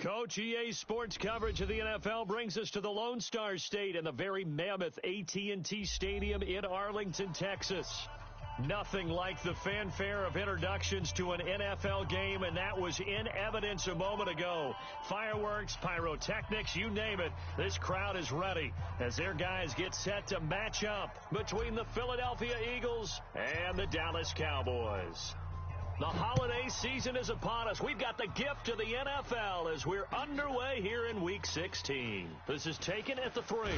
Coach, EA Sports coverage of the NFL brings us to the Lone Star State and the very mammoth AT&T Stadium in Arlington, Texas. Nothing like the fanfare of introductions to an NFL game, and that was in evidence a moment ago. Fireworks, pyrotechnics, you name it. This crowd is ready as their guys get set to match up between the Philadelphia Eagles and the Dallas Cowboys. The holiday season is upon us. We've got the gift of the NFL as we're underway here in Week 16. This is taken at the 3.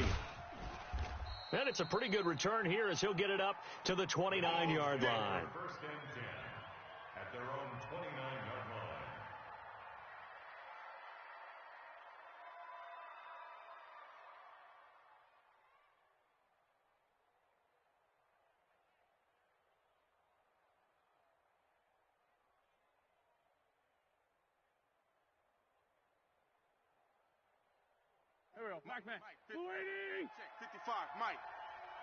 And it's a pretty good return here as he'll get it up to the 29-yard line. First and 10 at their own 29-yard line. Here we go. Mike, man. Mike, 55, Mike.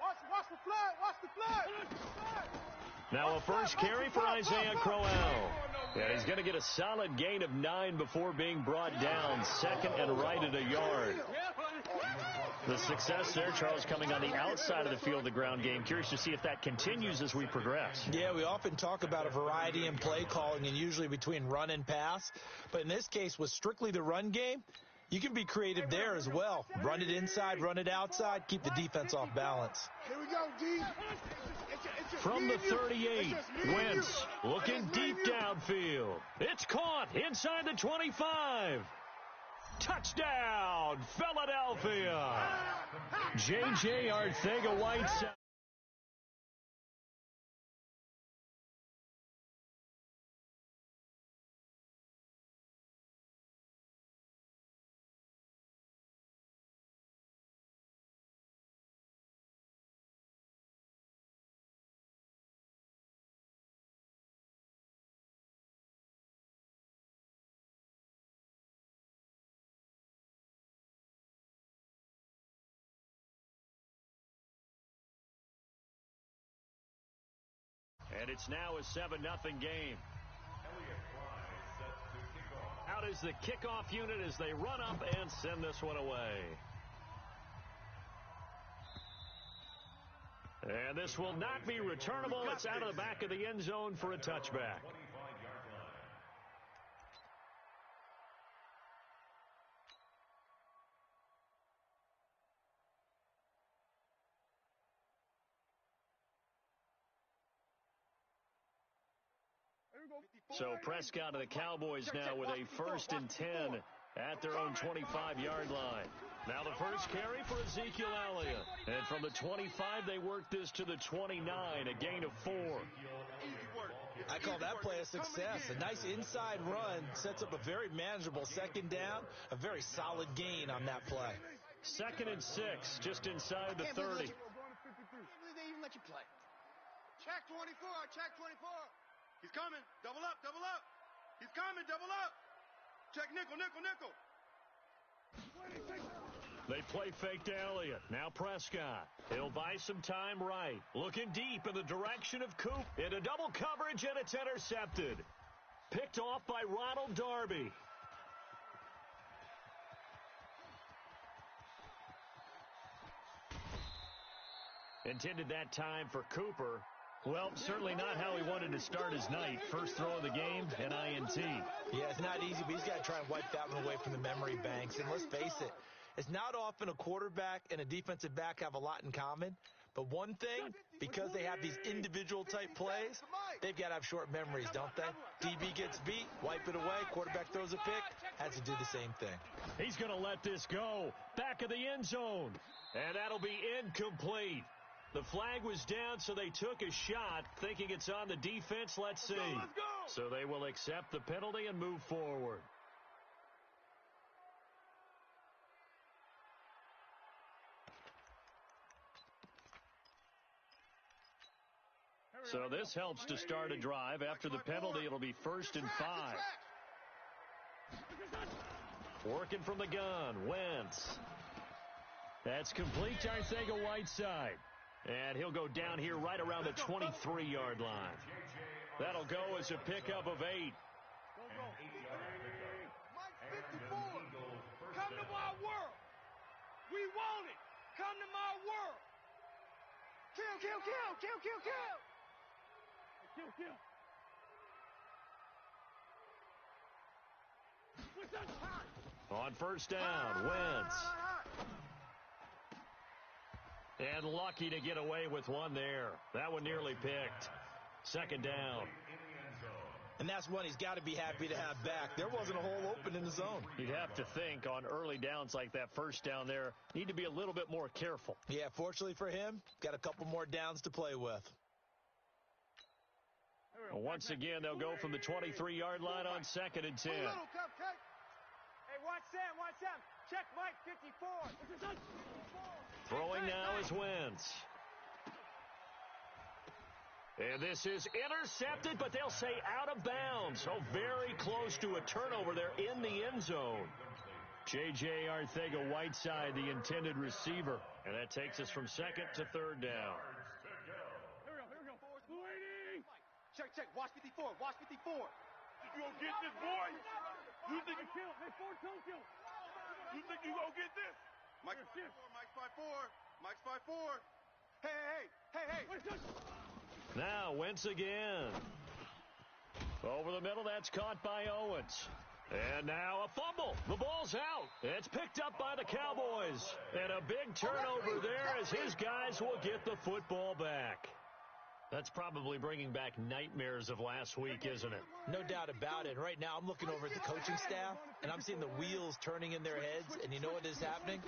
Watch the flag. Watch the flag. Now a first carry for Isaiah Crowell. And he's going to get a solid gain of 9 before being brought down. Second and right at a yard. The success there, Charles, coming on the outside of the field, the ground game. Curious to see if that continues as we progress. Yeah, we often talk about a variety in play calling and usually between run and pass. But in this case, with strictly the run game, you can be creative there as well. Run it inside, run it outside, keep the defense off balance. Here we go, D. From the 38, Wentz looking deep downfield. It's caught inside the 25. Touchdown, Philadelphia. J.J. Arcega-Whiteside. And it's now a 7-0 game. Out is the kickoff unit as they run up and send this one away. And this will not be returnable. It's out of the back of the end zone for a touchback. So Prescott and the Cowboys now with a 1st and 10 at their own 25-yard line. Now the first carry for Ezekiel Elliott. And from the 25, they work this to the 29, a gain of 4. I call that play a success. A nice inside run sets up a very manageable second down, a very solid gain on that play. 2nd and 6, just inside the 30. They even let you play. Check 24, check 24. He's coming. Double up, double up. He's coming, double up. Check nickel, nickel, nickel. They play fake to Elliott. Now Prescott. He'll buy some time right. Looking deep in the direction of Coop. Into double coverage, and it's intercepted. Picked off by Ronald Darby. Intended that time for Cooper. Well, certainly not how he wanted to start his night. First throw of the game, an INT. Yeah, it's not easy, but he's got to try and wipe that one away from the memory banks. And let's face it, it's not often a quarterback and a defensive back have a lot in common. But one thing, because they have these individual type plays, they've got to have short memories, don't they? DB gets beat, wipe it away, quarterback throws a pick, has to do the same thing. He's going to let this go. Back of the end zone. And that'll be incomplete. The flag was down, so they took a shot, thinking it's on the defense. Let's see. Let's go. So they will accept the penalty and move forward. So this helps to start a drive. After the penalty, it'll be 1st and 5. Working from the gun, Wentz. That's complete to Arcega-Whiteside. And he'll go down here right around the 23-yard line. That'll go as a pickup of 8. Mike 54. On first down, Wentz. And lucky to get away with one there. That one nearly picked. Second down. And that's one he's got to be happy to have back. There wasn't a hole open in the zone. You'd have to think on early downs like that first down there, need to be a little bit more careful. Yeah, fortunately for him, got a couple more downs to play with. Well, once again, they'll go from the 23-yard line on 2nd and 10. Hey, watch Sam. Check Mike, 54. Throwing now is Wentz. And this is intercepted, but they'll say out of bounds. So very close to a turnover there in the end zone. J.J. Arcega-Whiteside, the intended receiver. And that takes us from 2nd to 3rd down. Here we go. Check. Watch 54. You gonna get this, boy? You think you kill? Hey, Ford, don't kill. You think you gonna get this? Mike's 5'4". Hey. Now Wentz again. Over the middle, that's caught by Owens. And now a fumble. The ball's out. It's picked up by the Cowboys. And a big turnover there as his guys will get the football back. That's probably bringing back nightmares of last week, isn't it? No doubt about it. Right now, I'm looking over at the coaching staff, and I'm seeing the wheels turning in their heads. And you know what is happening?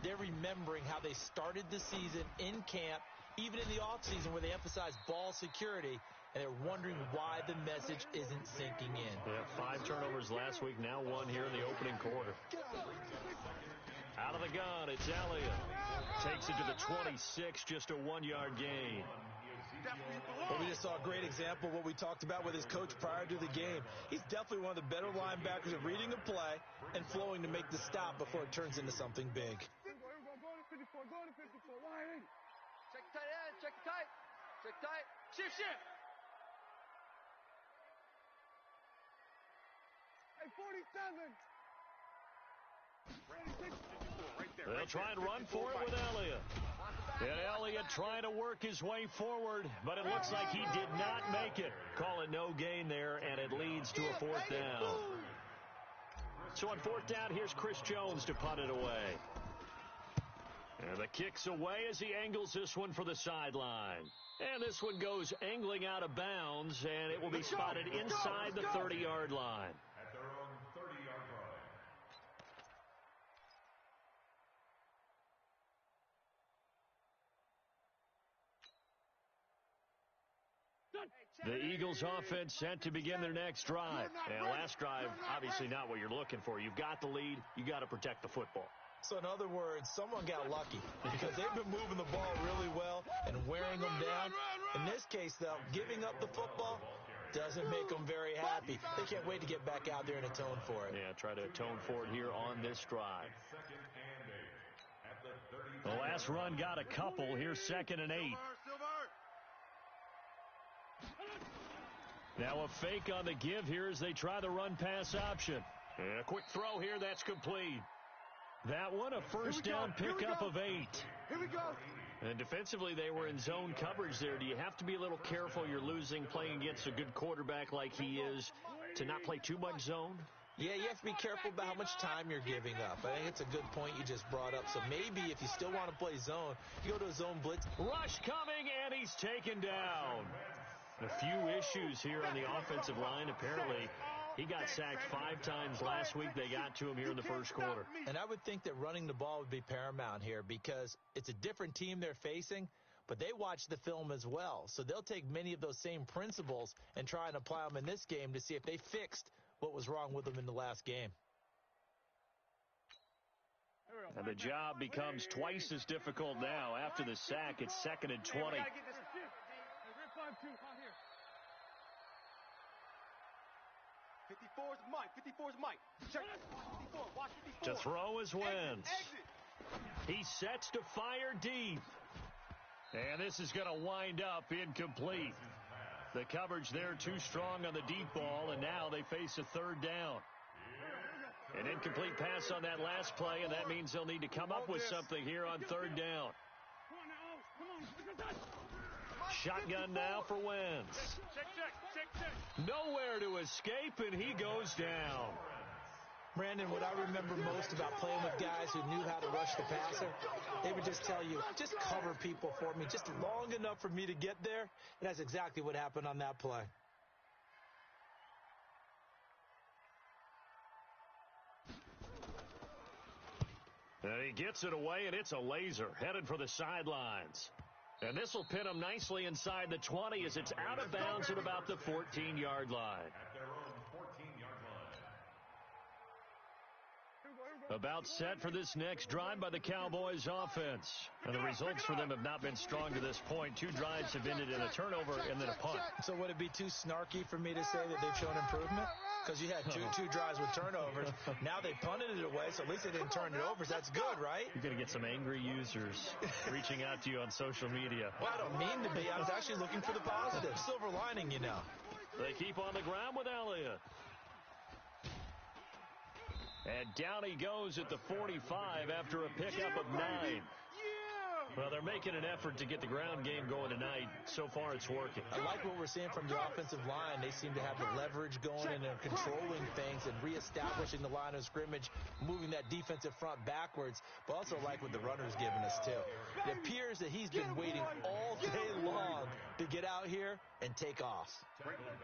They're remembering how they started the season in camp, even in the offseason where they emphasized ball security, and they're wondering why the message isn't sinking in. Yeah, 5 turnovers last week, now 1 here in the opening quarter. Out of the gun, it's Elliott. Takes it to the 26, just a 1-yard gain. Well, we just saw a great example of what we talked about with his coach prior to the game. He's definitely one of the better linebackers at reading a play and flowing to make the stop before it turns into something big. Go to 54. Wide. Check tight end. Check tight. Shift. Hey, 47. They'll try and run for it with Elliott. And Elliott trying to work his way forward, but it looks like he did not make it. Call it no gain there, and it leads to a 4th down. So on 4th down, here's Chris Jones to punt it away. And the kick's away as he angles this one for the sideline. And this one goes angling out of bounds, and it will be spotted inside the 30-yard line. At their own 30-yard line. The Eagles offense set to begin their next drive. And last drive, obviously not what you're looking for. You've got the lead. You got to protect the football. So in other words, someone got lucky because they've been moving the ball really well and wearing them down. In this case, though, giving up the football doesn't make them very happy. They can't wait to get back out there and atone for it. Yeah, try to atone for it here on this drive. The last run got a couple. Here's 2nd and 8. Now a fake on the give here as they try the run-pass option. And a quick throw here, that's complete. That one, a first down pickup of 8. Here we go. And defensively, they were in zone coverage there. Do you have to be a little careful? You're losing, playing against a good quarterback like he is, to not play too much zone? Yeah, you have to be careful about how much time you're giving up. I think it's a good point you just brought up. So maybe if you still want to play zone, you go to a zone blitz. Rush coming, and he's taken down. A few issues here on the offensive line. Apparently, he got sacked 5 times last week. They got to him here in the first quarter. And I would think that running the ball would be paramount here because it's a different team they're facing, but they watch the film as well. So they'll take many of those same principles and try and apply them in this game to see if they fixed what was wrong with them in the last game. And the job becomes twice as difficult now. After the sack, it's 2nd and 20. 54's Mike. Check. 54. Watch 54. To throw is Wentz. He sets to fire deep. And this is going to wind up incomplete. The coverage there too strong on the deep ball, and now they face a 3rd down. An incomplete pass on that last play, and that means they'll need to come up with something here on 3rd down. shotgun now for Wentz. Nowhere to escape, and he goes down. Brandon, what I remember most about playing with guys who knew how to rush the passer, they would just tell you, just cover people for me, just long enough for me to get there. And that's exactly what happened on that play. And he gets it away, and it's a laser headed for the sidelines. And this will pin him nicely inside the 20 as it's out of bounds at about the 14-yard line. At their own 14-yard line. About set for this next drive by the Cowboys offense. And the results for them have not been strong to this point. 2 drives have ended in a turnover and then a punt. So would it be too snarky for me to say that they've shown improvement? Because you had two drives with turnovers. Now they punted it away, so at least they didn't turn it over. So that's good, right? You're going to get some angry users reaching out to you on social media. Well, I don't mean to be. I was actually looking for the positive. Silver lining, you know. They keep on the ground with Elliott. And down he goes at the 45 after a pickup of 9. Well, they're making an effort to get the ground game going tonight. So far, it's working. I like what we're seeing from the offensive line. They seem to have the leverage going, and they're controlling things and reestablishing the line of scrimmage, moving that defensive front backwards, but also like what the runner's giving us, too. It appears that he's been waiting all day long to get out here and take off. Right there,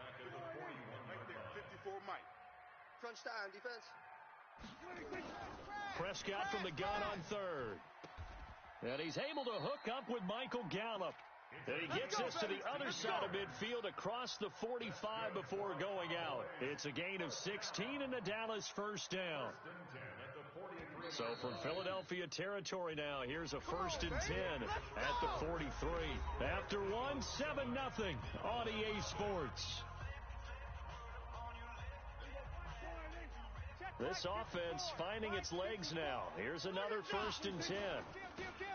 54 Mike. Crunch time, defense. Prescott from the gun on third. And he's able to hook up with Michael Gallup. And he gets this to the other side of midfield across the 45 before going out. It's a gain of 16 and a Dallas first down. So from Philadelphia territory now, here's a 1st and 10 at the 43. After 1, 7-0 on EA Sports. This offense finding its legs now. Here's another 1st and 10.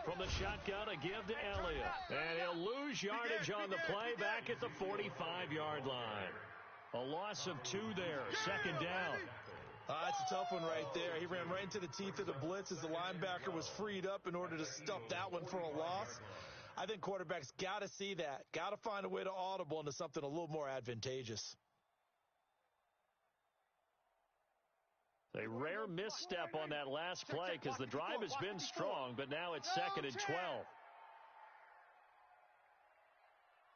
From the shotgun, a give to Elliott. And he'll lose yardage on the play back at the 45-yard line. A loss of 2 there. 2nd down. That's a tough one right there. He ran right into the teeth of the blitz as the linebacker was freed up in order to stuff that one for a loss. I think quarterbacks got to see that. Got to find a way to audible into something a little more advantageous. A rare misstep on that last play because the drive has been strong, but now it's 2nd and 12.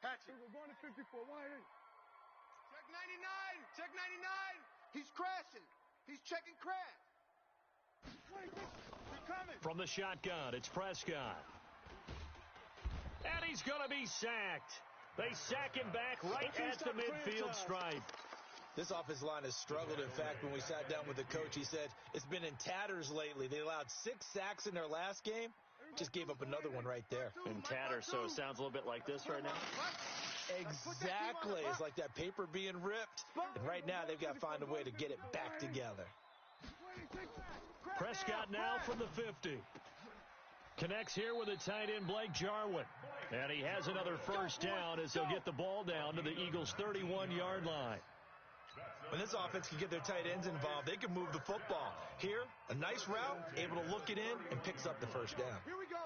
Hatchet. We're going to 54. Why? Check 99. Check 99. He's crashing. He's checking crash. He's coming. From the shotgun, it's Prescott. And he's going to be sacked. They sack him back right at the midfield stripe. This offensive line has struggled. In fact, when we sat down with the coach, he said it's been in tatters lately. They allowed 6 sacks in their last game. Just gave up another one right there. In tatters, so it sounds a little bit like this right now. Exactly. It's like that paper being ripped. And right now, they've got to find a way to get it back together. Prescott now from the 50. Connects here with the tight end, Blake Jarwin. And he has another first down as they'll get the ball down to the Eagles' 31-yard line. When this offense can get their tight ends involved, they can move the football. Here, a nice route, able to look it in, and picks up the first down. Here we go.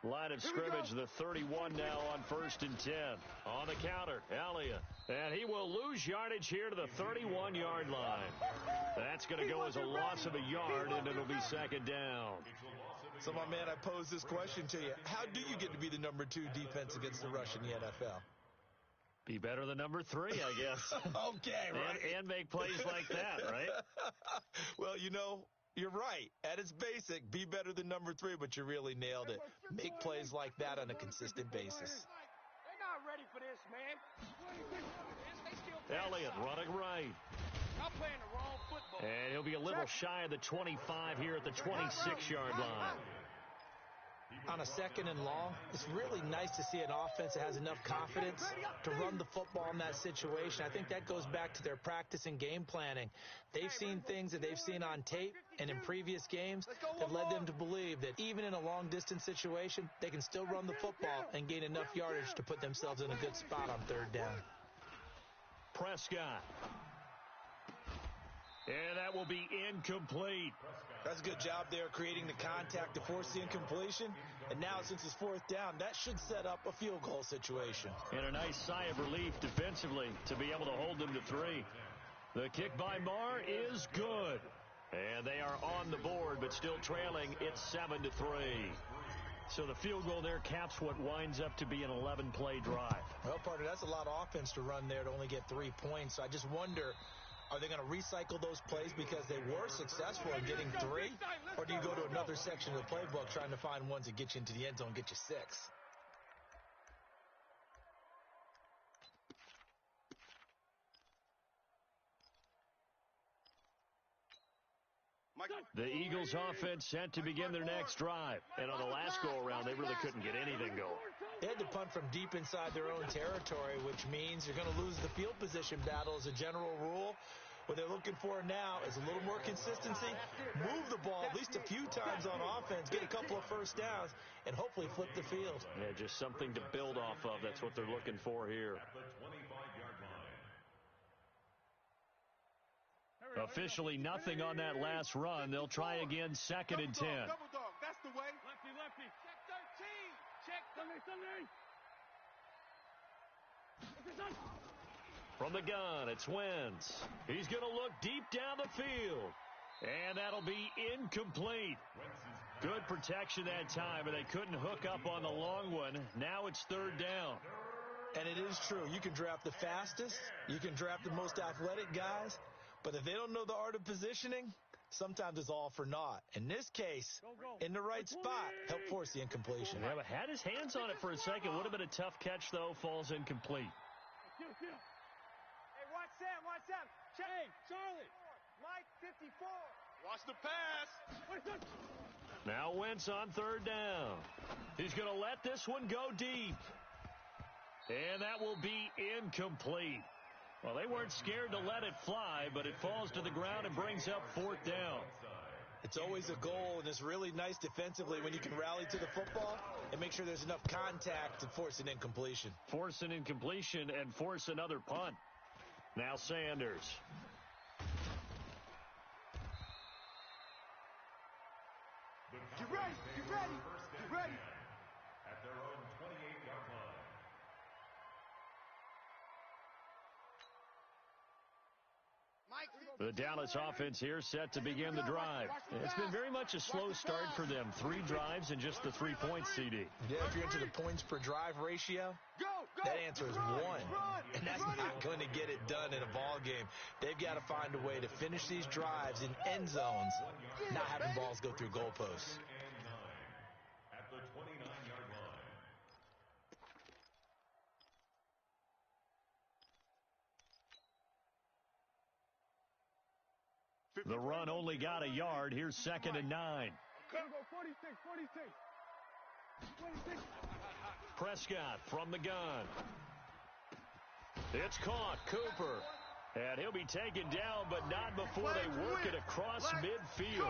Line of scrimmage, the 31 now on 1st and 10. On the counter, Elliott. And he will lose yardage here to the 31-yard line. That's going to go as a loss of a yard, and it'll be 2nd down. So, my man, I pose this question to you. How do you get to be the number 2 defense against the rush in the NFL? Be better than number 3, I guess. Okay, right. And make plays like that, right? Well, you know, you're right. At its basic, be better than number 3, but you really nailed it. Make plays like that on a consistent basis. They're not ready for this, man. Elliott running right. I'm playing the wrong football. And he'll be a little shy of the 25 here at the 26-yard line. On a 2nd and long, it's really nice to see an offense that has enough confidence to run the football in that situation. I think that goes back to their practice and game planning. They've seen things that they've seen on tape and in previous games that led them to believe that even in a long-distance situation, they can still run the football and gain enough yardage to put themselves in a good spot on 3rd down. Prescott. And that will be incomplete. That's a good job there creating the contact to force the incompletion. And now since it's fourth down, that should set up a field goal situation. And a nice sigh of relief defensively to be able to hold them to 3. The kick by Marr is good. And they are on the board, but still trailing. It's 7-3. So the field goal there caps what winds up to be an 11-play drive. Well, partner, that's a lot of offense to run there to only get 3 points. So I just wonder, are they going to recycle those plays because they were successful in getting 3? Or do you go to another section of the playbook trying to find ones that get you into the end zone and get you 6? The Eagles offense set to begin their next drive. And on the last go-around, they really couldn't get anything going. They had to punt from deep inside their own territory, which means you're going to lose the field position battle as a general rule. What they're looking for now is a little more consistency, move the ball at least a few times on offense, get a couple of first downs, and hopefully flip the field. Yeah, just something to build off of. That's what they're looking for here. At the 25-yard line. Officially nothing on that last run. They'll try again, 2nd and 10. Double dog, that's the way. Lefty. Check 13. Check. From the gun, it's Wentz. He's going to look deep down the field. And that'll be incomplete. Good protection that time, and they couldn't hook up on the long one. Now it's 3rd down. And it is true. You can draft the fastest. You can draft the most athletic guys. But if they don't know the art of positioning, sometimes it's all for naught. In this case, in the right spot, help force the incompletion. Yeah, but had his hands on it for a second. Would have been a tough catch, though. Falls incomplete. Hey, watch Sam. Check. Hey, Charlie. Mike, 54. Watch the pass. Now Wentz on 3rd down. He's going to let this one go deep. And that will be incomplete. Well, they weren't scared to let it fly, but it falls to the ground and brings up 4th down. It's always a goal, and it's really nice defensively when you can rally to the football and make sure there's enough contact to force an incompletion. Force an incompletion and force another punt. Now Sanders. Get ready. At their own 28-yard line. The Dallas offense here set to begin the drive. It's been very much a slow start for them. 3 drives and just the 3 points, CD. Yeah, if you're into the points per drive ratio, that answer is 1. And that's not going to get it done in a ball game. They've got to find a way to finish these drives in end zones, not having balls go through goalposts. At the 29-yard line. The run only got a yard. Here's 2nd and 9. Go 46. Prescott from the gun. It's caught. Cooper. And he'll be taken down, but not before they work it across midfield.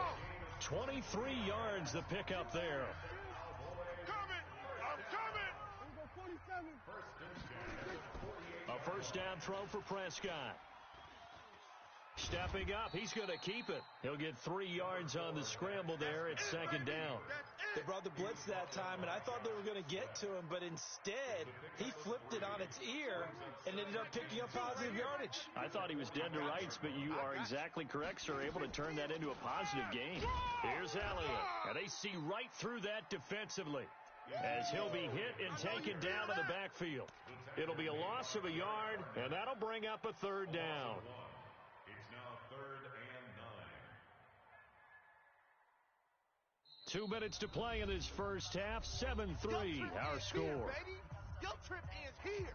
23 yards the pickup there. I'm coming. A first down throw for Prescott. Stepping up, he's going to keep it. He'll get 3 yards on the scramble there. It's 2nd down. They brought the blitz that time, and I thought they were going to get to him, but instead, he flipped it on its ear and ended up picking up positive yardage. I thought he was dead to rights, but you are exactly correct, sir. Able to turn that into a positive gain. Here's Elliott, and they see right through that defensively as he'll be hit and taken down in the backfield. It'll be a loss of a yard, and that'll bring up a 3rd down. It's now 3rd and 9. 2 minutes to play in this first half. 7-3, our score. Your trip ends here.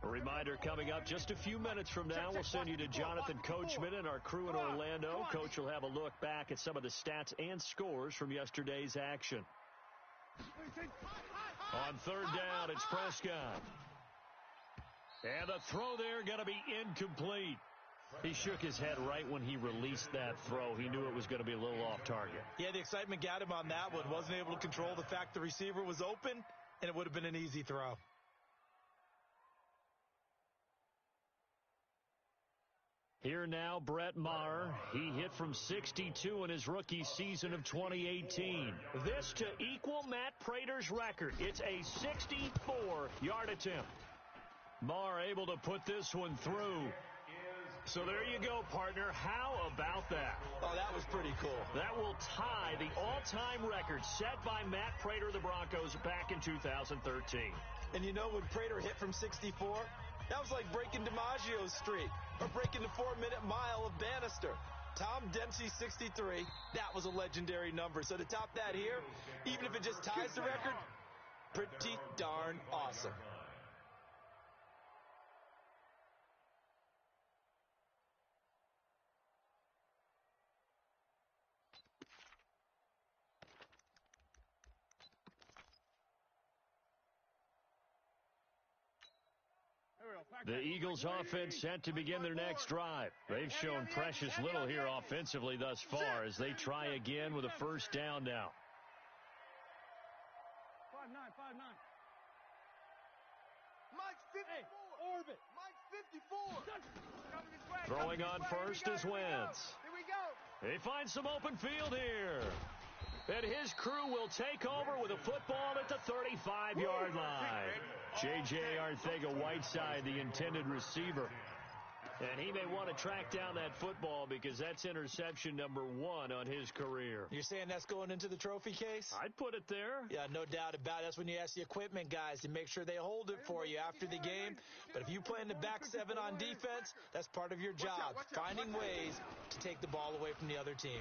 A reminder coming up just a few minutes from now. We'll send you to Jonathan Coachman and our crew in Orlando. Coach will have a look back at some of the stats and scores from yesterday's action. On 3rd down, it's Prescott. And the throw there going to be incomplete. He shook his head right when he released that throw. He knew it was going to be a little off target. Yeah, the excitement got him on that one. Wasn't able to control the fact the receiver was open, and it would have been an easy throw. Here now, Brett Maher. He hit from 62 in his rookie season of 2018. This to equal Matt Prater's record. It's a 64-yard attempt. Maher able to put this one through. So there you go, partner. How about that? Oh, that was pretty cool. That will tie the all-time record set by Matt Prater of the Broncos back in 2013. And you know, when Prater hit from 64, that was like breaking DiMaggio's streak or breaking the 4-minute mile of Bannister. Tom Dempsey, 63, that was a legendary number. So to top that here, even if it just ties the record, pretty darn awesome. The Eagles offense set to begin their next drive. They've shown precious little here offensively thus far as they try again with a first down now. 5-9, 5-9. Mike's 54. Orbit. Mike's 54. Throwing on first is Wentz. Here we go. He finds some open field here. And his crew will take over with a football at the 35-yard line. J.J. Arcega-Whiteside, the intended receiver. And he may want to track down that football because that's interception number 1 on his career. You're saying that's going into the trophy case? I'd put it there. Yeah, no doubt about it. That's when you ask the equipment guys to make sure they hold it for you after the game. But if you play in the back 7 on defense, that's part of your job, finding ways to take the ball away from the other team.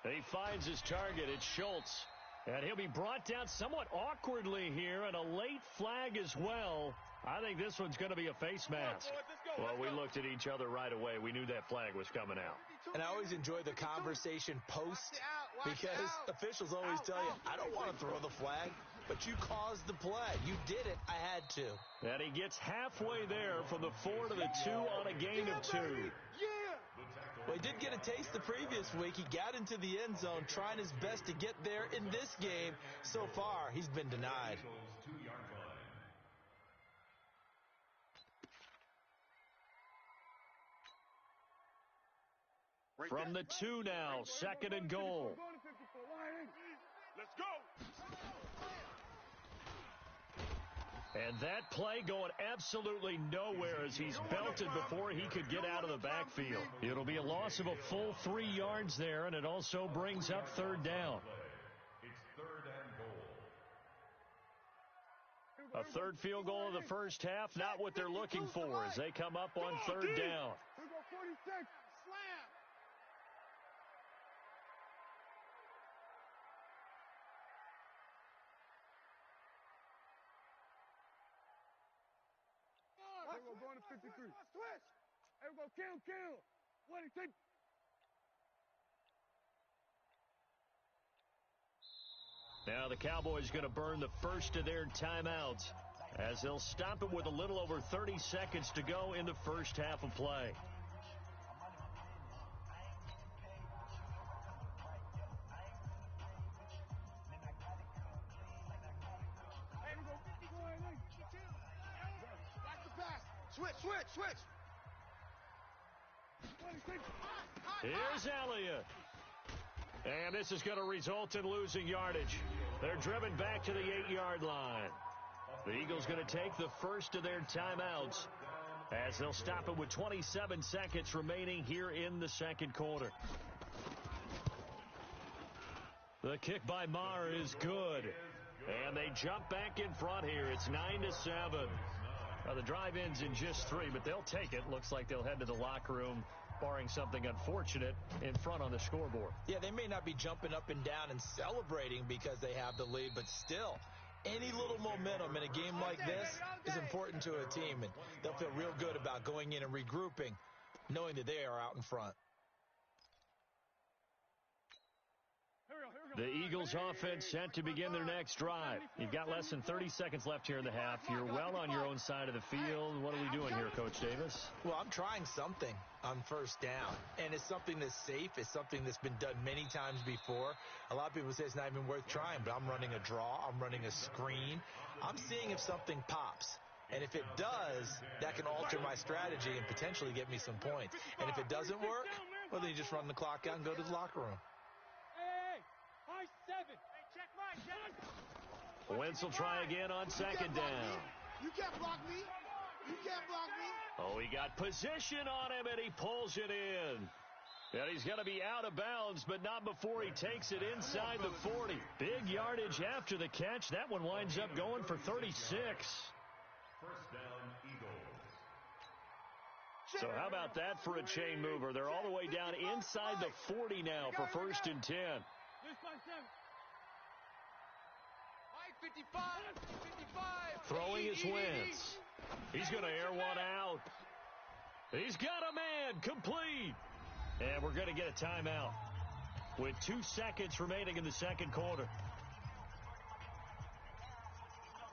He finds his target. It's Schultz. And he'll be brought down somewhat awkwardly here, and a late flag as well. I think this one's going to be a face mask. Well, we looked at each other right away. We knew that flag was coming out. And I always enjoy the conversation post because officials always tell you, I don't want to throw the flag, but you caused the play. You did it. I had to. And he gets halfway there from the 4 to the 2 on a gain of 2. Well, he did get a taste the previous week. He got into the end zone trying his best to get there in this game. So far, he's been denied. From the 2 now, 2nd and goal. Let's go. And that play going absolutely nowhere as he's belted before he could get out of the backfield. It'll be a loss of a full 3 yards there, and it also brings up 3rd down. It's 3rd and goal. A 3rd field goal of the first half, not what they're looking for as they come up on 3rd down. Here go 46. Slam. Here we go, going to 53. Switch. Here we go, kill. What do you think? Now the Cowboys going to burn the first of their timeouts as they'll stop it with a little over 30 seconds to go in the first half of play. Switch. Here's Elliott. And this is going to result in losing yardage. They're driven back to the 8-yard line. The Eagles going to take the first of their timeouts as they'll stop it with 27 seconds remaining here in the second quarter. The kick by Maher is good. And they jump back in front here. It's 9-7. The drive ends in just 3, but they'll take it. Looks like they'll head to the locker room, barring something unfortunate, in front on the scoreboard. Yeah, they may not be jumping up and down and celebrating because they have the lead, but still, any little momentum in a game like this is important to a team, and they'll feel real good about going in and regrouping, knowing that they are out in front. Here we go. The Eagles offense set to begin their next drive. You've got less than 30 seconds left here in the half. You're well on your own side of the field. What are we doing here, Coach Davis? Well, I'm trying something on first down, and it's something that's safe. It's something that's been done many times before. A lot of people say it's not even worth trying, but I'm running a draw. I'm running a screen. I'm seeing if something pops. And if it does, that can alter my strategy and potentially get me some points. And if it doesn't work, well, then you just run the clock out and go to the locker room. Wentz will try again on second down. You can't block me. You can't block me. Oh, he got position on him, and he pulls it in. And he's going to be out of bounds, but not before he takes it inside the 40. Big yardage after the catch. That one winds up going for 36. First down, Eagles. So how about that for a chain mover? They're all the way down inside the 40 now for 1st and 10. 55. Throwing his Wentz. He's going to air one out. He's got a man complete. And we're going to get a timeout with 2 seconds remaining in the second quarter.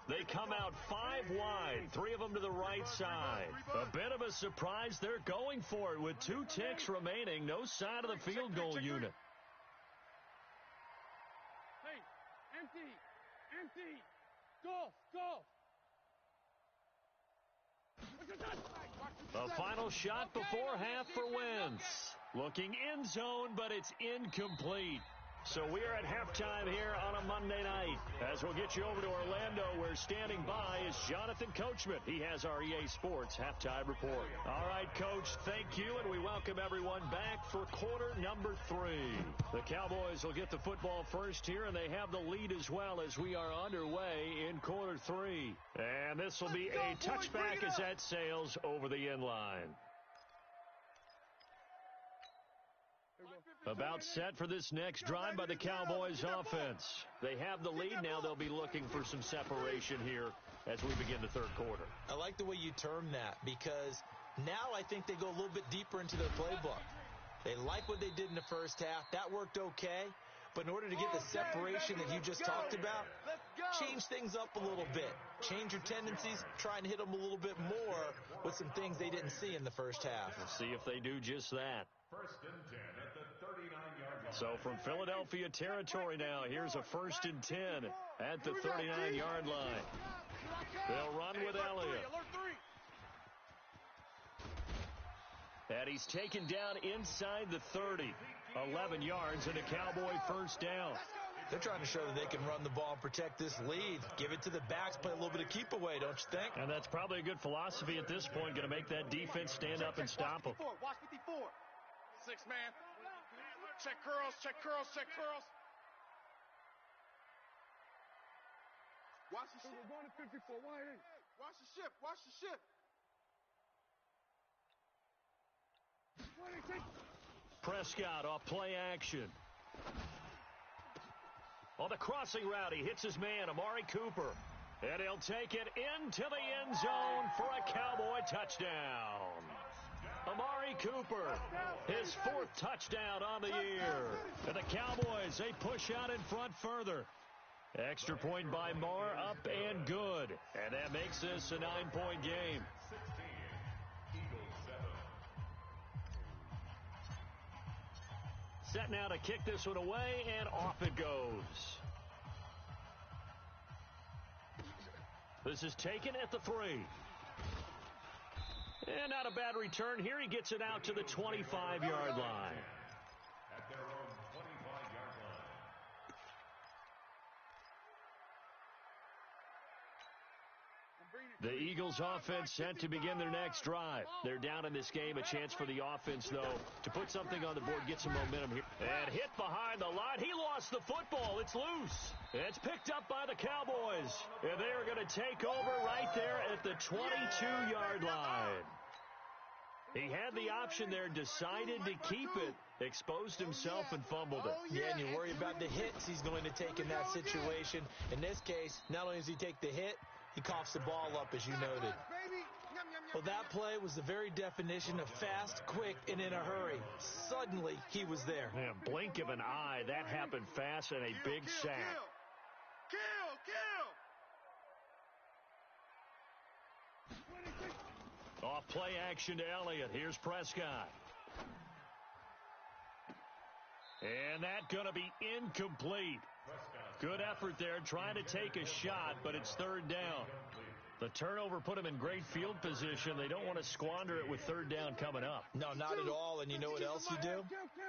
They come out 5 wide, 3 of them to the right side. A bit of a surprise. They're going for it with 2 ticks remaining. No side of the field goal unit. Hey, empty. Golf. A final shot before half for Wentz. Looking end zone, but it's incomplete. So we are at halftime here on a Monday night. As we'll get you over to Orlando, where standing by is Jonathan Coachman. He has our EA Sports halftime report. All right, Coach, thank you, and we welcome everyone back for quarter number 3. The Cowboys will get the football first here, and they have the lead as well as we are underway in quarter 3. And this will be a touchback as that sails over the end line. About set for this next drive by the Cowboys offense. They have the lead. Now they'll be looking for some separation here as we begin the third quarter. I like the way you term that because now I think they go a little bit deeper into their playbook. They like what they did in the first half. That worked okay. But in order to get the separation that you just talked about, change things up a little bit. Change your tendencies. Try and hit them a little bit more with some things they didn't see in the first half. We'll see if they do just that. 1st and 10 at the 39-yard line. So from Philadelphia territory now, here's a 1st and 10 at the 39-yard line. They'll run with Elliott. And he's taken down inside the 30. 11 yards and a Cowboy first down. They're trying to show that they can run the ball and protect this lead. Give it to the backs, play a little bit of keep away, don't you think? And that's probably a good philosophy at this point, going to make that defense stand up and stop them. Watch 54. 6 man. Check curls. Watch the ship. We're going to 54. Watch the ship. Prescott off play action. On the crossing route, he hits his man, Amari Cooper. And he'll take it into the end zone for a Cowboy touchdown. Amari Cooper, his 4th touchdown on the year. And the Cowboys, they push out in front further. Extra point by Marr, up and good. And that makes this a 9-point game. 16, Eagles 7. Set now to kick this one away, and off it goes. This is taken at the 3. And not a bad return here. He gets it out to the 25-yard line. At their own 25-yard line. The Eagles offense set to begin their next drive. They're down in this game. A chance for the offense, though, to put something on the board, get some momentum here. And hit behind the line. He lost the football. It's loose. It's picked up by the Cowboys. And they are going to take over right there at the 22-yard line. He had the option there, decided to keep it, exposed himself, and fumbled it. Yeah, and you worry about the hits he's going to take in that situation. In this case, not only does he take the hit, he coughs the ball up, as you noted. Well, that play was the very definition of fast, quick, and in a hurry. Suddenly, he was there. Man, blink of an eye, that happened fast and a big sack. Off play action to Elliott. Here's Prescott. And that's going to be incomplete. Good effort there trying to take a shot, but it's third down. The turnover put him in great field position. They don't want to squander it with third down coming up. No, not at all. And you know what else you do?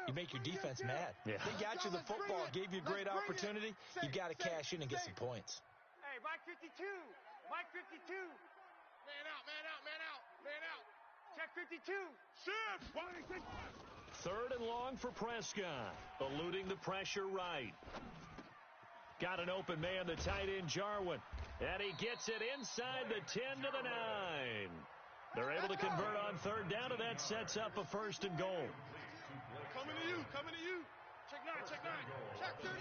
You make your defense mad. Yeah. They got you the football, gave you a great opportunity. You got to cash in and get some points. Hey, Mike 52. Mike 52. Man out, man out, man out, man out. Check 52. Shift. Third and long for Prescott. Eluding the pressure right. Got an open man, the tight end Jarwin. And he gets it inside the 10 to the 9. They're able to convert on third down, and that sets up a first and goal. Coming to you, coming to you. Check 9, check 30.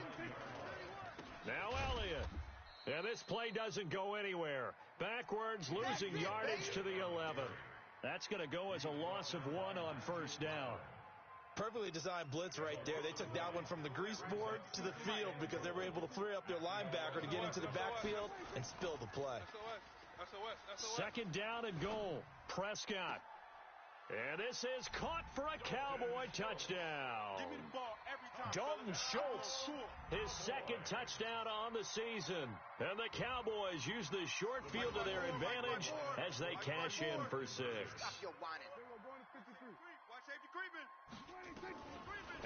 Now Elliott. And this play doesn't go anywhere. Backwards, losing yardage to the 11. That's going to go as a loss of 1 on first down. Perfectly designed blitz right there. They took that one from the grease board to the field because they were able to free up their linebacker to get into the backfield and spill the play. Second down and goal. Prescott. And this is caught for a Cowboy touchdown. Give me the ball every time. Dalton Schultz, his second touchdown on the season. And the Cowboys use the short field to their advantage as they cash in for 6. Watch safety creeping.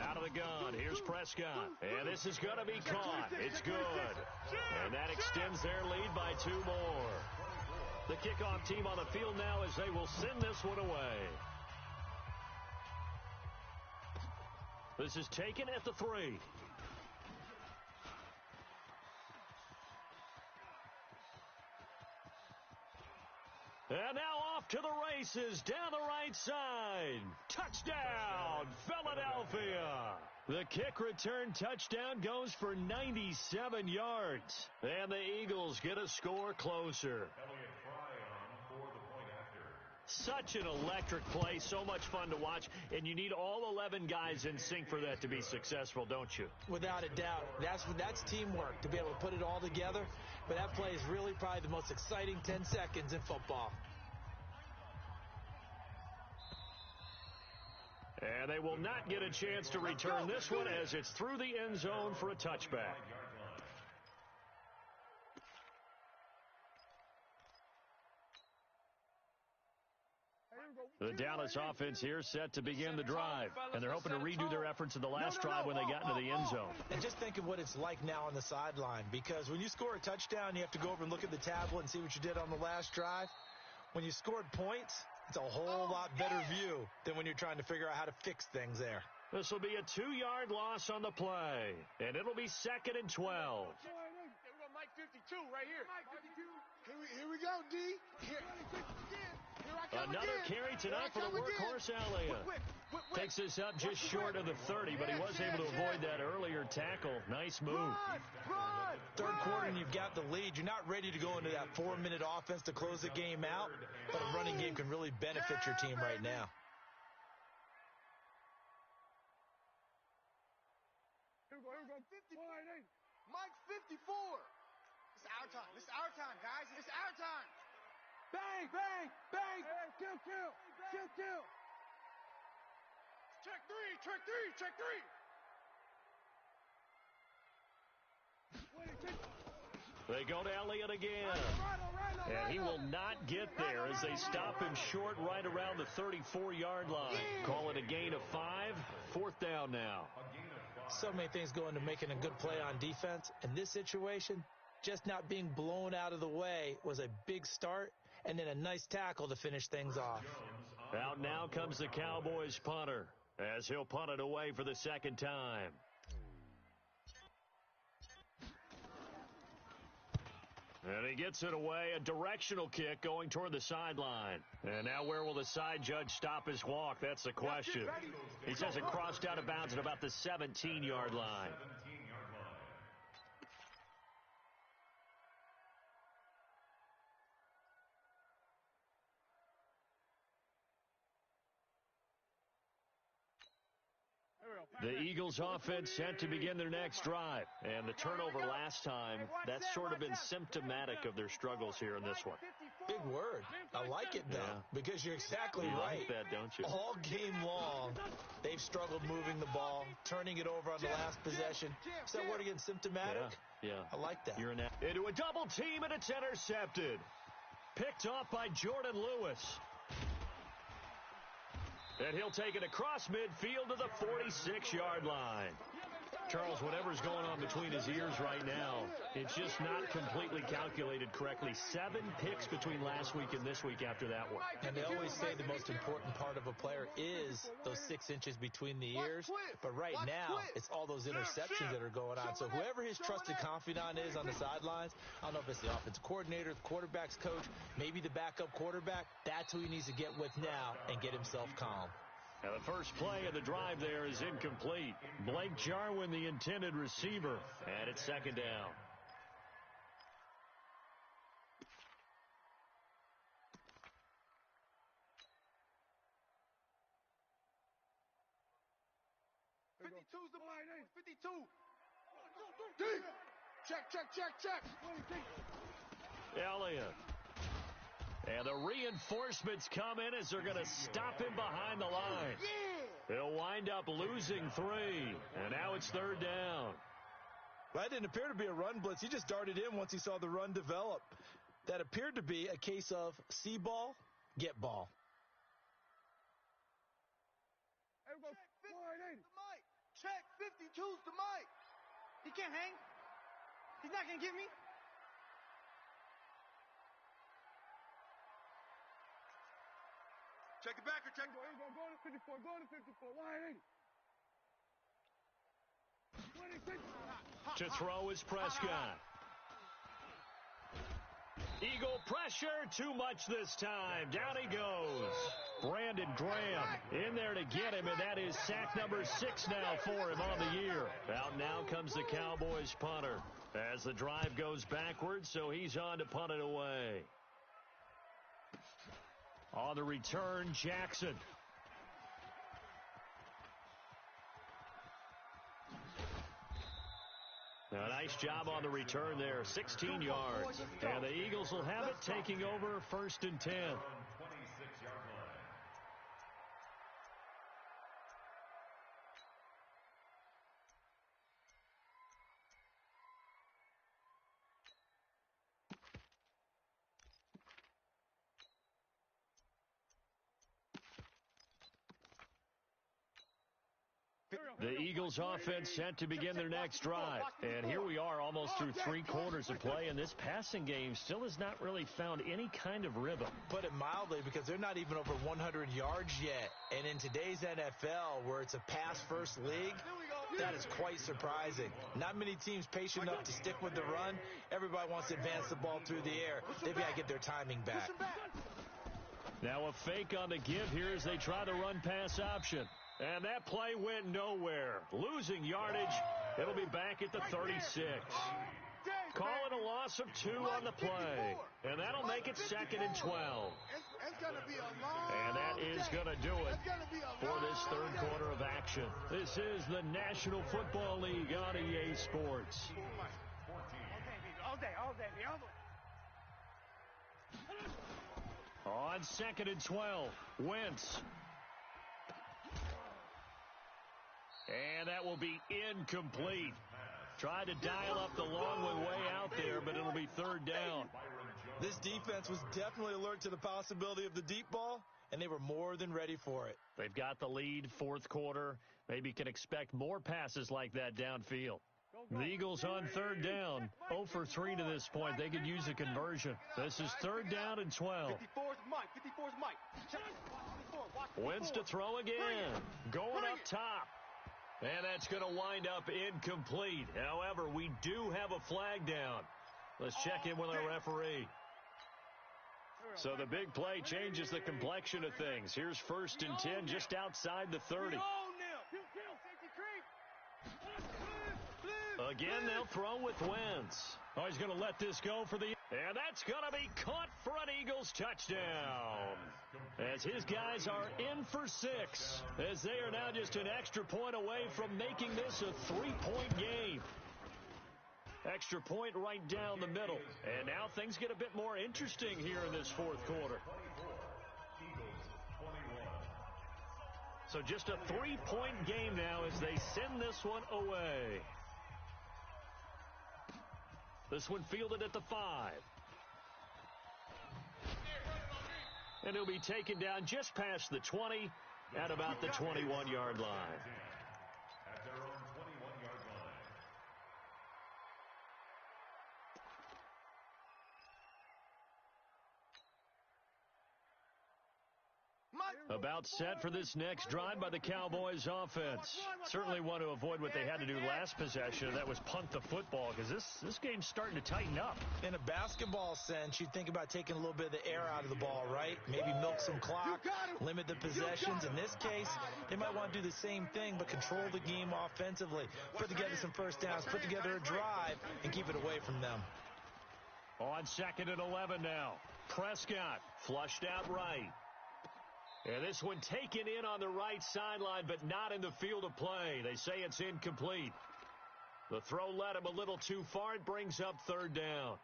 Out of the gun, here's Prescott. And this is going to be caught. It's good. And that extends their lead by 2 more. The kickoff team on the field now as they will send this one away. This is taken at the 3. And now off to the races down the right side. Touchdown, Philadelphia. The kick return touchdown goes for 97 yards. And the Eagles get a score closer. Such an electric play, so much fun to watch, and you need all 11 guys in sync for that to be successful, don't you? Without a doubt. That's teamwork, to be able to put it all together. But that play is really probably the most exciting 10 seconds in football. And they will not get a chance to return this one as it's through the end zone for a touchback. The Dallas offense here set to begin the drive. And they're hoping to redo their efforts in the last drive when they got into the end zone. And just think of what it's like now on the sideline. Because when you score a touchdown, you have to go over and look at the tablet and see what you did on the last drive. When you scored points, it's a whole lot better view than when you're trying to figure out how to fix things there. This will be a 2-yard loss on the play. And it'll be 2nd and 12. Here we go, Mike 52 right here. Mike 52. Here we go, D. Here I come Another again. carry tonight for the workhorse Elliott. Takes this up just short of the 30, but he was able to avoid that earlier tackle. Nice move. Run! Third quarter and you've got the lead. You're not ready to go into that 4-minute offense to close the game out, but a running game can really benefit your team right now. Here we go. 54. Mike 54. It's our time. It's our time, guys. It's our time. Bang, bang, bang. Hey, kill. Kill. Check 3. They go to Elliott again. And he will not get there as they stop him short right around the 34-yard line. Call it a gain of 5. 4th down now. So many things go into making a good play on defense. In this situation, just not being blown out of the way was a big start, and then a nice tackle to finish things off. Out now comes the Cowboys punter as he'll punt it away for the second time. And he gets it away, a directional kick going toward the sideline. And now where will the side judge stop his walk? That's the question. He says it crossed out of bounds at about the 17-yard line. The Eagles offense set to begin their next drive. And the turnover last time, that's sort of been symptomatic of their struggles here in this one. Big word. I like it, though, because you're exactly right. You like that, don't you? All game long, they've struggled moving the ball, turning it over on the last possession. Is that word again, symptomatic? Yeah. I like that. You're into a double team, and it's intercepted. Picked off by Jordan Lewis. And he'll take it across midfield to the 46-yard line. Charles, whatever's going on between his ears right now, it's just not completely calculated correctly. 7 picks between last week and this week after that one. And they always say the most important part of a player is those 6 inches between the ears. But right now, it's all those interceptions that are going on. So whoever his trusted confidant is on the sidelines, I don't know if it's the offensive coordinator, the quarterback's coach, maybe the backup quarterback, that's who he needs to get with now and get himself calm. Now the first play of the drive there is incomplete. Blake Jarwin, the intended receiver, and it's second down. '52's the line. 52. Check. Elliott. And the reinforcements come in as they're going to stop him behind the line. He'll wind up losing 3, and now it's third down. Well, that didn't appear to be a run blitz. He just darted in once he saw the run develop. That appeared to be a case of see ball, get ball. Check 52's the mic. He can't hang. He's not going to get me. Check the backer, check. Go to 54, wide 80. To throw is Prescott. Eagle pressure, too much this time. Down he goes. Brandon Graham in there to get him, and that is sack number 6 now for him on the year. Out now comes the Cowboys punter as the drive goes backwards, so he's on to punt it away. On the return, Jackson. A nice job on the return there, 16 yards. And the Eagles will have it, taking over 1st and 10. 26-yard line. The Eagles offense set to begin their next drive. And here we are almost through 3 quarters of play, and this passing game still has not really found any kind of rhythm. Put it mildly, because they're not even over 100 yards yet. And in today's NFL, where it's a pass-first league, that is quite surprising. Not many teams patient enough to stick with the run. Everybody wants to advance the ball through the air. They've got to get their timing back. Now a fake on the give here as they try the run-pass option. And that play went nowhere. Losing yardage. It'll be back at the 36. Call it a loss of 2 on the play. And that'll make it 2nd and 12. And that is going to do it for this third quarter of action. This is the National Football League on EA Sports. All day. On 2nd and 12, Wentz. And that will be incomplete. Tried to dial up the long one way out there, but it'll be third down. This defense was definitely alert to the possibility of the deep ball, and they were more than ready for it. They've got the lead, 4th quarter. Maybe can expect more passes like that downfield. The Eagles on third down, 0 for 3 to this point. They could use a conversion. This is 3rd down and 12. 54's Mike. Wentz to throw again. Going up top. And that's going to wind up incomplete. However, we do have a flag down. Let's check in with our referee. So the big play changes the complexion of things. Here's 1st and 10 just outside the 30. Again, they'll throw with Wentz. Oh, he's going to let this go for the And that's going to be caught for an Eagles touchdown. As his guys are in for 6, as they are now just an extra point away from making this a 3-point game. Extra point right down the middle. And now things get a bit more interesting here in this fourth quarter. So just a 3-point game now as they send this one away. This one fielded at the 5. And he'll be taken down just past the 20 at about the 21-yard line. At their own 21-yard line. About set for this next drive by the Cowboys offense. Certainly want to avoid what they had to do last possession, and that was punt the football, because this game's starting to tighten up. In a basketball sense, you think about taking a little bit of the air out of the ball, right? Maybe milk some clock, limit the possessions. In this case, they might want to do the same thing, but control the game offensively. Put together some first downs, put together a drive, and keep it away from them. On 2nd and 11 now. Prescott flushed out right. And this one taken in on the right sideline, but not in the field of play. They say it's incomplete. The throw led him a little too far. It brings up 3rd down.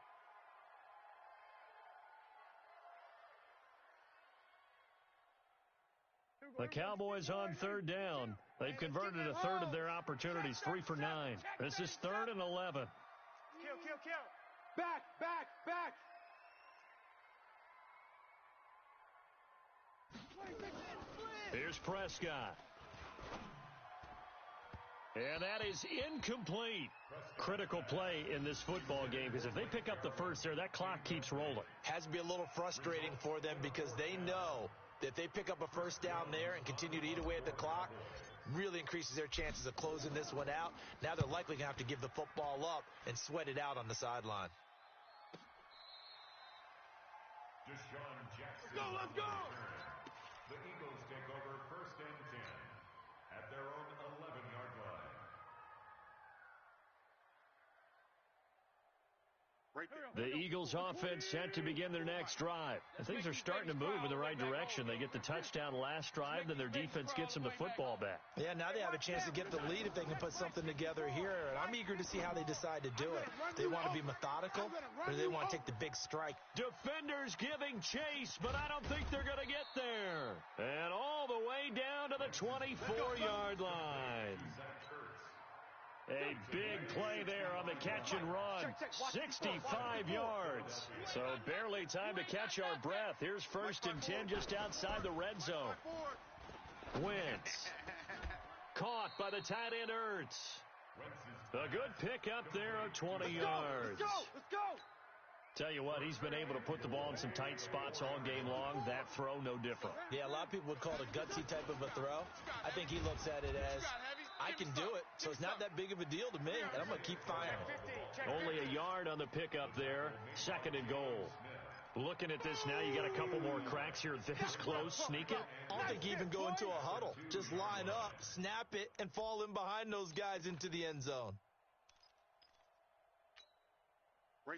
The Cowboys on 3rd down. They've converted a third of their opportunities, 3 for 9. This is 3rd and 11. Kill. Back. Here's Prescott. And that is incomplete. Critical play in this football game, because if they pick up the first there, that clock keeps rolling. Has to be a little frustrating for them because they know that if they pick up a first down there and continue to eat away at the clock, really increases their chances of closing this one out. Now they're likely going to have to give the football up and sweat it out on the sideline. Deshaun Jackson. Let's go! The Eagles take over 1st and 10 at their own 11-yard line. The Eagles offense set to begin their next drive. And things are starting to move in the right direction. They get the touchdown last drive, then their defense gets them the football back. Yeah, now they have a chance to get the lead if they can put something together here. And I'm eager to see how they decide to do it. They want to be methodical, or they want to take the big strike. Defenders giving chase, but I don't think they're going to get there. And all the way down to the 24-yard line. A big play there on the catch and run. 65 yards. So barely time to catch our breath. Here's 1st and 10 just outside the red zone. Wentz. Caught by the tight end Ertz. A good pickup there of 20 yards. Let's go! Tell you what, he's been able to put the ball in some tight spots all game long. That throw, no different. Yeah, a lot of people would call it a gutsy type of a throw. I think he looks at it as, I can do it, so it's not that big of a deal to me, and I'm going to keep firing. Only a yard on the pickup there. 2nd and goal. Looking at this now, you got a couple more cracks here this close. Sneak it. I don't think even go into a huddle. Just line up, snap it, and fall in behind those guys into the end zone.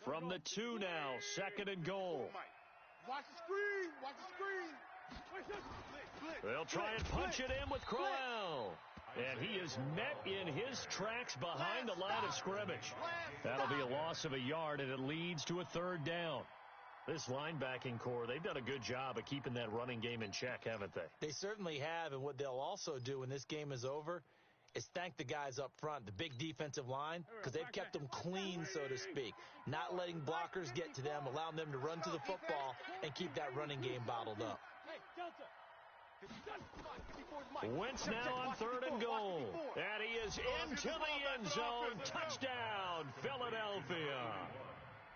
From the 2 now, 2nd and goal. Watch the screen. They'll try and punch it in with Crowell. And he is met in his tracks behind the line of scrimmage. That'll be a loss of a yard, and it leads to a 3rd down. This linebacking core, they've done a good job of keeping that running game in check, haven't they? They certainly have, and what they'll also do when this game is over is thank the guys up front, the big defensive line, because they've kept them clean, so to speak. Not letting blockers get to them, allowing them to run to the football and keep that running game bottled up. Wentz now on 3rd and goal. And he is into the end zone. Touchdown, Philadelphia.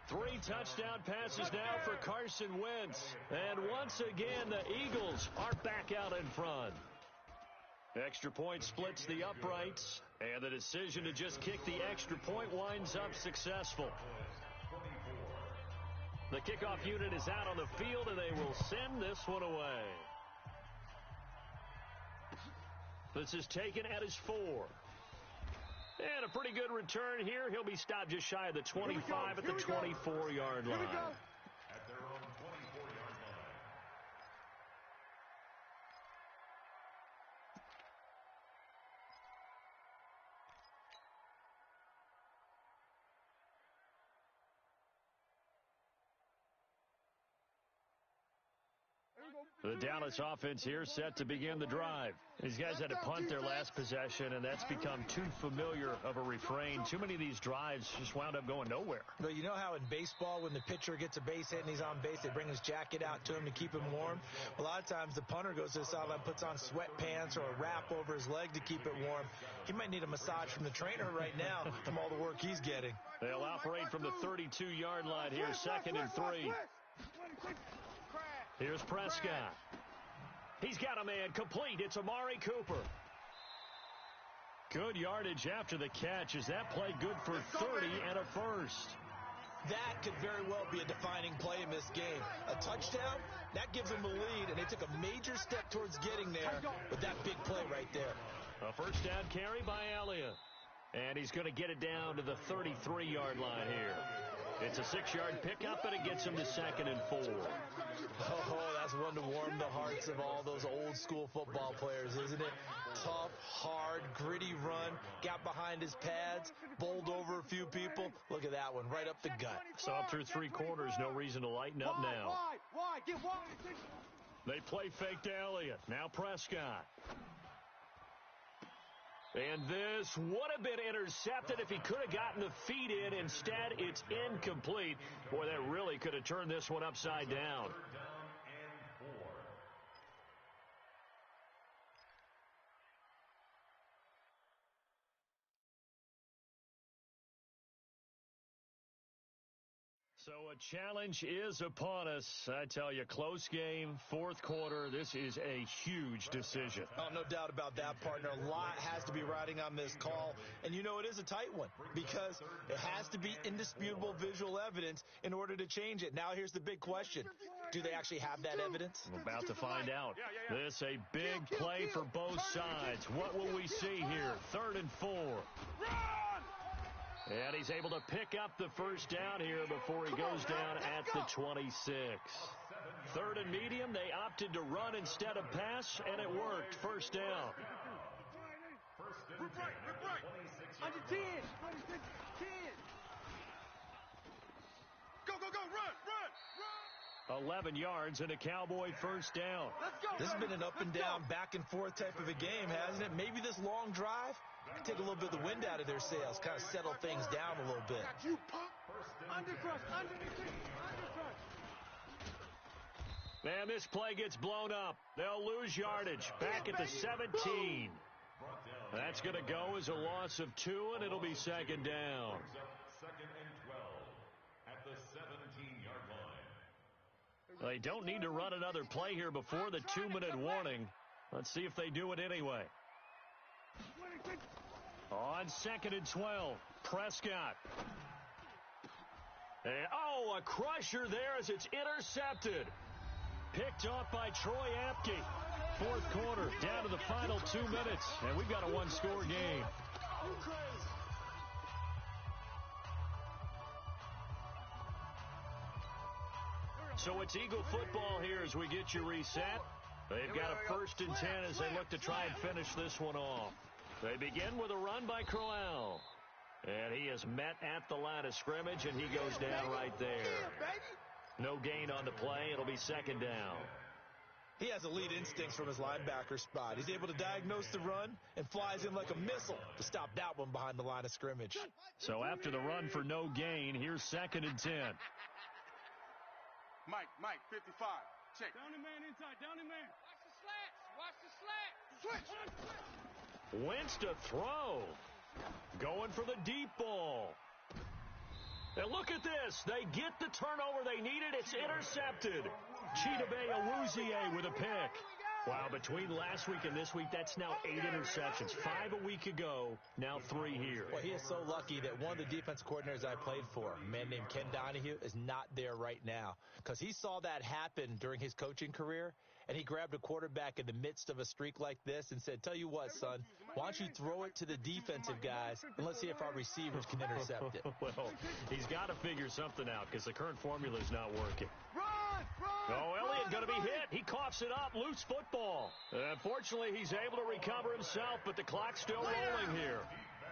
3 touchdown passes now for Carson Wentz. And once again, the Eagles are back out in front. Extra point splits the uprights, and the decision to just kick the extra point winds up successful. The kickoff unit is out on the field, and they will send this one away. This is taken at his 4. And a pretty good return here. He'll be stopped just shy of the 25 at the 24-yard line. At their own 24-yard line. The Dallas offense here set to begin the drive. These guys had to punt their last possession, and that's become too familiar of a refrain. Too many of these drives just wound up going nowhere. But you know how in baseball, when the pitcher gets a base hit and he's on base, they bring his jacket out to him to keep him warm? A lot of times the punter goes to the sideline, puts on sweatpants or a wrap over his leg to keep it warm. He might need a massage from the trainer right now from all the work he's getting. They'll operate from the 32-yard line here, 2nd and 3. Here's Prescott. He's got a man complete. It's Amari Cooper. Good yardage after the catch. Is that play good for 30 and a first? That could very well be a defining play in this game. A touchdown, that gives them the lead, and they took a major step towards getting there with that big play right there. A first down carry by Elliott. And he's going to get it down to the 33-yard line here. It's a 6-yard pickup, and it gets him to 2nd and 4. Oh, that's one to warm the hearts of all those old-school football players, isn't it? Tough, hard, gritty run, got behind his pads, bowled over a few people. Look at that one, right up the gut. So up through 3 quarters, no reason to lighten up now. Wide, get wide. They play fake to Elliott. Now Prescott. And this would have been intercepted if he could have gotten the feet in. Instead, it's incomplete. Boy, that really could have turned this one upside down. 3rd down and 4. So a challenge is upon us. I tell you, close game, 4th quarter. This is a huge decision. Oh, no doubt about that, partner. A lot has to be riding on this call. And you know it is a tight one because it has to be indisputable visual evidence in order to change it. Now here's the big question. Do they actually have that evidence? I'm about to find out. This a big play for both sides. What will we see here? 3rd and 4. And he's able to pick up the first down here before he goes down at the 26. 3rd and medium, they opted to run instead of pass, and it worked. First down. Rip right. Under 10. 10. Go, run. 11 yards and a Cowboy first down. Let's go. This has been an up and down, back and forth type of a game, hasn't it? Maybe this long drive could take a little bit of the wind out of their sails, kind of settle things down a little bit. Got you, punk. Undercrush. And this play gets blown up. They'll lose yardage. Back at the 17. That's going to go as a loss of 2, and it'll be 2nd down. 2nd and 12 at the 17-yard line. They don't need to run another play here before the 2-minute warning. Let's see if they do it anyway. On 2nd and 12, Prescott. And, a crusher there as it's intercepted. Picked off by Troy Apke. 4th quarter, down to the final 2 minutes, and we've got a 1-score game. So it's Eagle football here as we get you reset. They've got a 1st and 10 as they look to try and finish this one off. They begin with a run by Crowell. And he is met at the line of scrimmage, and he goes down right there. No gain on the play. It'll be 2nd down. He has elite instincts from his linebacker spot. He's able to diagnose the run and flies in like a missile to stop that one behind the line of scrimmage. So after the run for no gain, here's 2nd and 10. Mike, 55. Check. Down the man inside. Watch the slats. Switch. Wentz to throw. Going for the deep ball. And look at this. They get the turnover they needed. It's intercepted. Logeezy027 with a pick. Wow, between last week and this week, that's now 8 interceptions. 5 a week ago, now 3 here. Well, he is so lucky that one of the defense coordinators I played for, a man named Ken Donahue, is not there right now because he saw that happen during his coaching career, and he grabbed a quarterback in the midst of a streak like this and said, tell you what, son, why don't you throw it to the defensive guys, and let's see if our receivers can intercept it. Well, he's got to figure something out because the current formula is not working. Oh, Elliott going to be hit. He coughs it up. Loose football. Fortunately, he's able to recover himself, but the clock's still rolling here.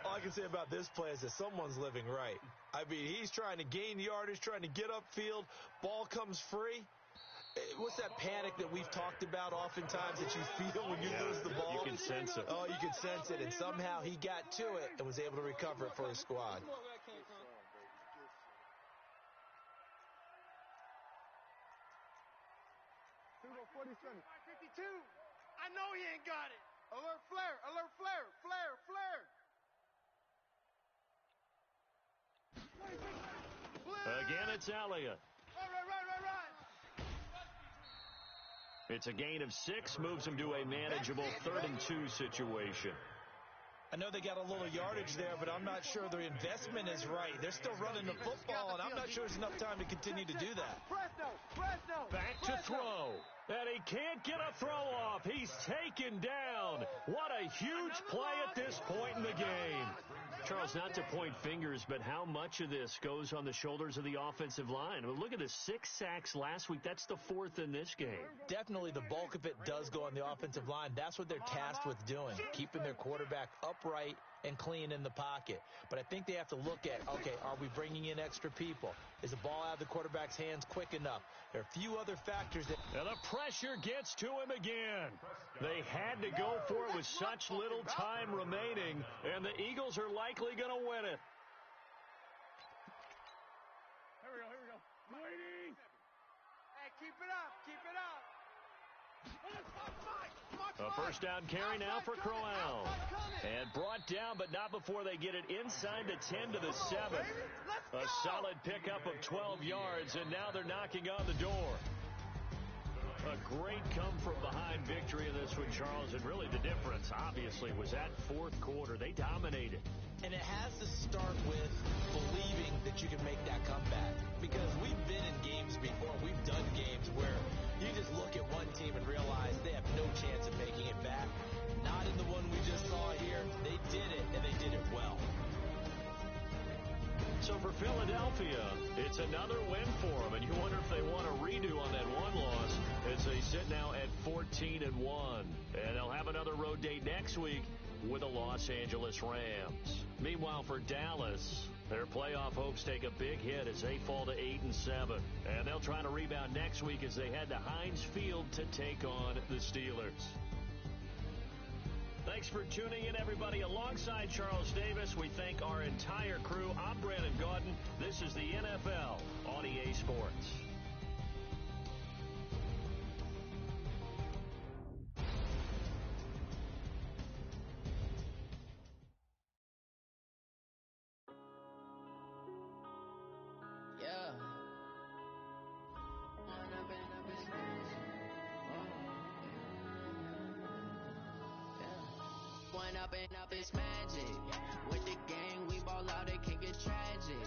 All I can say about this play is that someone's living right. I mean, he's trying to gain yardage, trying to get upfield. Ball comes free. What's that panic that we've talked about oftentimes that you feel when you lose the ball? You can sense it. Oh, you can sense it, and somehow he got to it and was able to recover it for his squad. I know he ain't got it. Alert flare, alert flare, flare, flare. Again, it's Elliott. Right. It's a gain of 6, moves him to a manageable 3rd and 2 situation. I know they got a little yardage there, but I'm not sure their investment is right. They're still running the football, and I'm not sure there's enough time to continue to do that. Back to throw. And he can't get a throw off. He's taken down. What a huge play at this point in the game. Charles, not to point fingers, but how much of this goes on the shoulders of the offensive line? I mean, look at the 6 sacks last week. That's the 4th in this game. Definitely the bulk of it does go on the offensive line. That's what they're tasked with doing, keeping their quarterback upright and clean in the pocket. But I think they have to look at, okay, are we bringing in extra people? Is the ball out of the quarterback's hands quick enough? There are a few other factors that... And the pressure gets to him again. They had to go for it with such little time remaining, and the Eagles are likely going to win it. Here we go. Waiting. Hey, keep it up. A first down carry now for Crowell. And brought down, but not before they get it inside the 10 to the 7. A solid pickup of 12 yards, and now they're knocking on the door. A great come-from-behind victory in this one, Charles, and really the difference, obviously, was that 4th quarter. They dominated. And it has to start with believing that you can make that comeback. Because we've been in games before. We've done games where you just look at one team and realize they have no chance of making it back. Not in the one we just saw here. They did it, and they did it well. So for Philadelphia, it's another win for them, and you wonder if they want a redo on that one loss as they sit now at 14-1. And they'll have another road date next week with the Los Angeles Rams. Meanwhile, for Dallas, their playoff hopes take a big hit as they fall to 8-7. And they'll try to rebound next week as they head to Heinz Field to take on the Steelers. Thanks for tuning in, everybody. Alongside Charles Davis, we thank our entire crew. I'm Brandon Gaudin. This is the NFL on EA Sports. Up is magic. With the gang, we ball out, it can get tragic.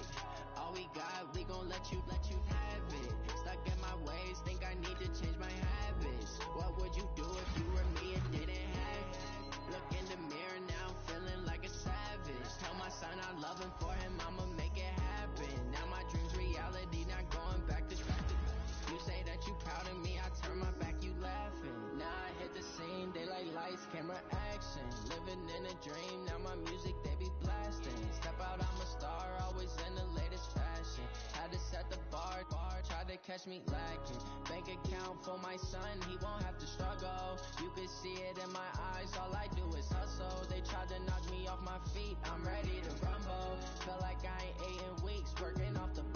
All we got, we gon' let you have it. Stuck in my ways, think I need to change my habits. What would you do if you were me and didn't have it? Look in the mirror now, feeling like a savage. Tell my son I love him, for him I'ma make it happen. Now my dream's reality, not going back to you say that you proud of me, I turn my back, you laughing. Now I hit the scene, daylight lights, camera action. Living in a dream, now my music they be blasting. Step out, I'm a star, always in the latest fashion. Had to set the bar, try to catch me lacking. Bank account for my son, he won't have to struggle. You can see it in my eyes, all I do is hustle. They tried to knock me off my feet, I'm ready to rumble. Feel like I ain't ate in weeks, working off the